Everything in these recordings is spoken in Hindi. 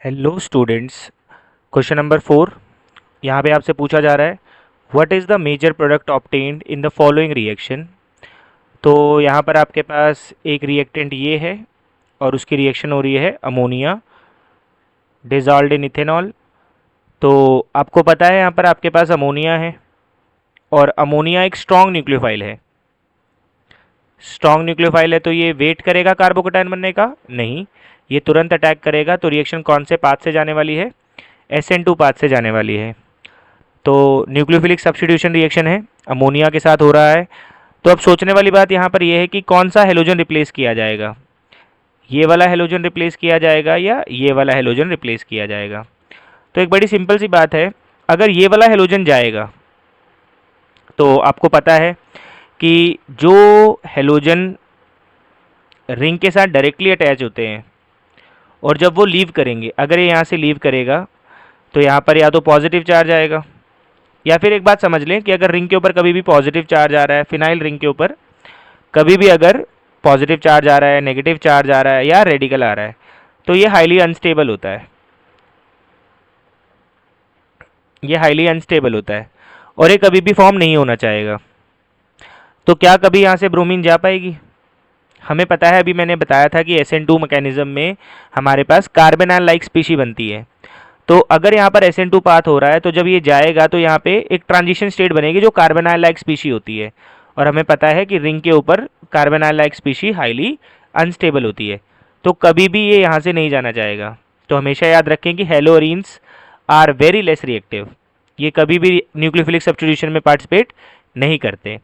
Hello students. क्वेश्चन नंबर 4 यहाँ पे आपसे पूछा जा रहा है what is the major product obtained in the following reaction. तो यहाँ पर आपके पास एक रिएक्टेंट ये है और उसकी रिएक्शन हो रही है अमोनिया डिजॉल्व्ड इन इथेनॉल। तो आपको पता है यहाँ पर आपके पास अमोनिया है और अमोनिया एक स्ट्रॉन्ग न्यूक्लियोफाइल है। स्ट्रॉन्ग न्यूक्लियोफाइल है तो ये वेट करेगा कार्बोकेटायन बनने का? नहीं, ये तुरंत अटैक करेगा। तो रिएक्शन कौन से पाथ से जाने वाली है? SN2 पाथ से जाने वाली है। तो न्यूक्लियोफिलिक सब्स्टिट्यूशन रिएक्शन है, अमोनिया के साथ हो रहा है। तो अब सोचने वाली बात यहाँ पर यह है कि कौन सा हेलोजन रिप्लेस किया जाएगा, ये वाला हेलोजन रिप्लेस किया जाएगा या ये वाला हेलोजन रिप्लेस किया जाएगा। तो एक बड़ी सिंपल सी बात है, अगर ये वाला हेलोजन जाएगा तो आपको पता है कि जो हेलोजन रिंग के साथ डायरेक्टली अटैच होते हैं और जब वो लीव करेंगे, अगर ये यहाँ से लीव करेगा तो यहाँ पर या तो पॉजिटिव चार्ज आएगा, या फिर एक बात समझ लें कि अगर रिंग के ऊपर कभी भी पॉजिटिव चार्ज आ रहा है, फिनाइल रिंग के ऊपर कभी भी अगर पॉजिटिव चार्ज आ रहा है, नेगेटिव चार्ज आ रहा है या रेडिकल आ रहा है, तो ये हाईली अनस्टेबल होता है। ये हाईली अनस्टेबल होता है और ये कभी भी फॉर्म नहीं होना चाहेगा। तो क्या कभी यहाँ से ब्रोमीन जा पाएगी? हमें पता है, अभी मैंने बताया था कि SN2 मैकेनिज्म में हमारे पास कार्बेनाइल लाइक स्पीशी बनती है। तो अगर यहाँ पर SN2 पाथ हो रहा है तो जब ये जाएगा तो यहाँ पे एक ट्रांजिशन स्टेट बनेगी जो कार्बेनाइल लाइक स्पीशी होती है, और हमें पता है कि रिंग के ऊपर कार्बेनाइल लाइक स्पीशी हाईली अनस्टेबल होती है। तो कभी भी ये यहाँ से नहीं जाना चाहेगा। तो हमेशा याद रखें कि हेलोरीन्स आर वेरी लेस रिएक्टिव, ये कभी भी न्यूक्लियोफिलिक सब्स्टिट्यूशन में पार्टिसिपेट नहीं करते।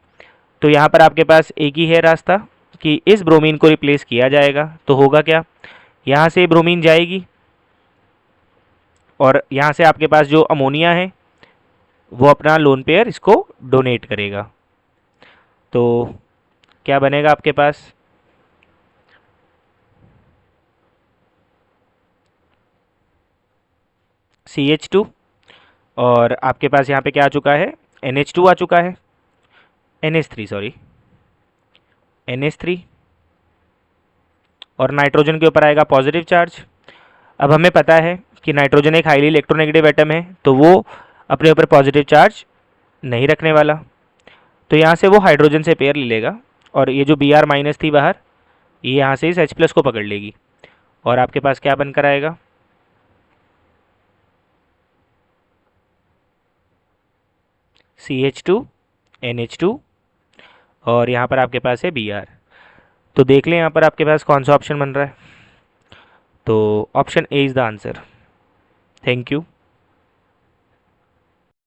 तो यहाँ पर आपके पास एक ही है रास्ता कि इस ब्रोमीन को रिप्लेस किया जाएगा। तो होगा क्या, यहाँ से ब्रोमीन जाएगी और यहाँ से आपके पास जो अमोनिया है वो अपना लोन पेयर इसको डोनेट करेगा। तो क्या बनेगा आपके पास? CH2, और आपके पास यहाँ पे क्या आ चुका है? NH2 आ चुका है, NH3 सॉरी, NH3, और नाइट्रोजन के ऊपर आएगा पॉजिटिव चार्ज। अब हमें पता है कि नाइट्रोजन एक हाईली इलेक्ट्रोनेगेटिव एटम है, तो वो अपने ऊपर पॉजिटिव चार्ज नहीं रखने वाला। तो यहाँ से वो हाइड्रोजन से पेयर ले लेगा और ये जो Br माइनस थी बाहर, ये यहाँ से इस H प्लस को पकड़ लेगी और आपके पास क्या बनकर आएगा? CH2 NH2, और यहाँ पर आपके पास है Br। तो देख लें यहाँ पर आपके पास कौन सा ऑप्शन बन रहा है। तो option A is the answer. Thank you.